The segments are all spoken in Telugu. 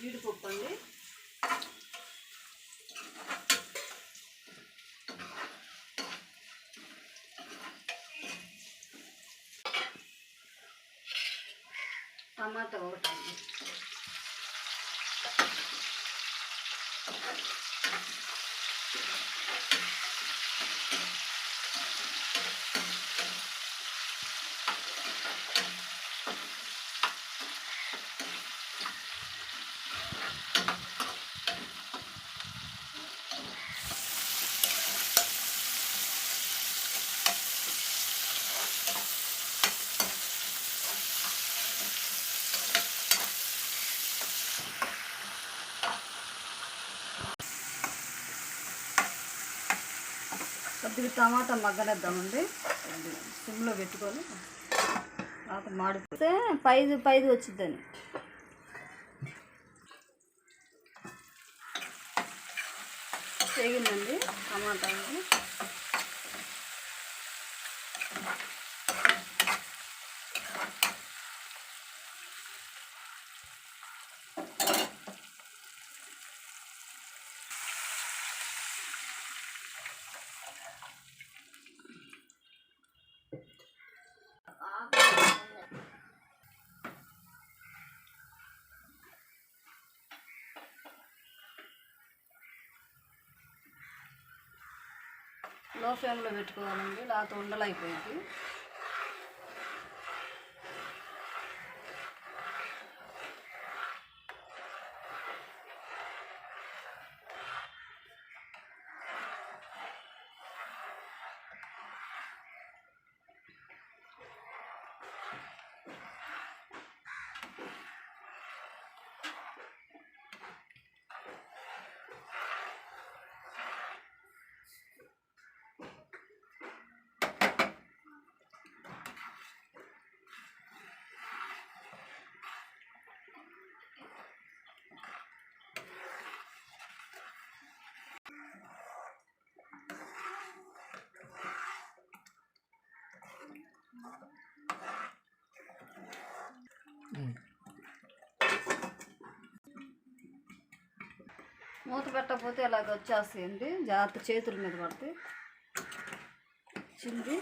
జీడిపప్పు అండి, టమాటా ఒకటి అండి, కొద్దిగా టమాటా మగ్గనిద్దామండి. సిమ్లో పెట్టుకొని తర్వాత మాడిపోతే పైది వచ్చిద్దని. వేగిందండి టమాటా. లో ఫ్లేమ్లో పెట్టుకోవాలండి, లేకపోతే ఉండలు అయిపోయింది. మూత పెట్టకపోతే ఇలాగ వచ్చేస్తాయండి. జాగ్రత్త, చేతుల మీద పడితే చింది.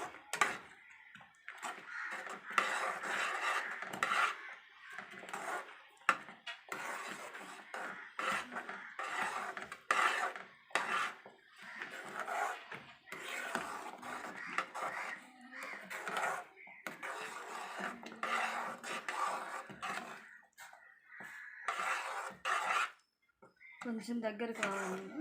కొంచెం దగ్గరికి రావాలండి.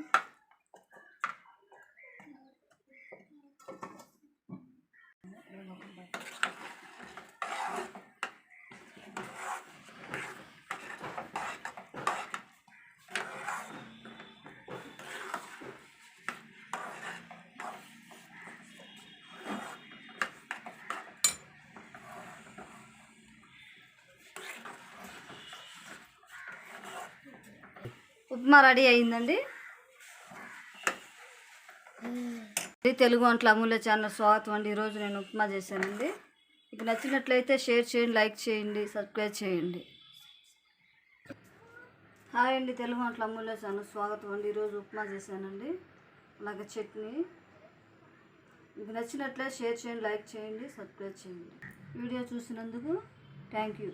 ఉప్మా రెడీ అయిందండి. తెలుగు వంటల అమూల్య ఛానల్ స్వాగతం అండి. ఈరోజు నేను ఉప్మా చేశానండి. మీకు నచ్చినట్లయితే షేర్ చేయండి, లైక్ చేయండి, సబ్స్క్రైబ్ చేయండి. హాయ్ అండి, తెలుగు వంటల అమూల్య ఛానల్ స్వాగతం అండి. ఈరోజు ఉప్మా చేశానండి, అలాగే చట్నీ. మీకు నచ్చినట్లయితే షేర్ చేయండి, లైక్ చేయండి, సబ్స్క్రైబ్ చేయండి. వీడియో చూసినందుకు థ్యాంక్ యూ.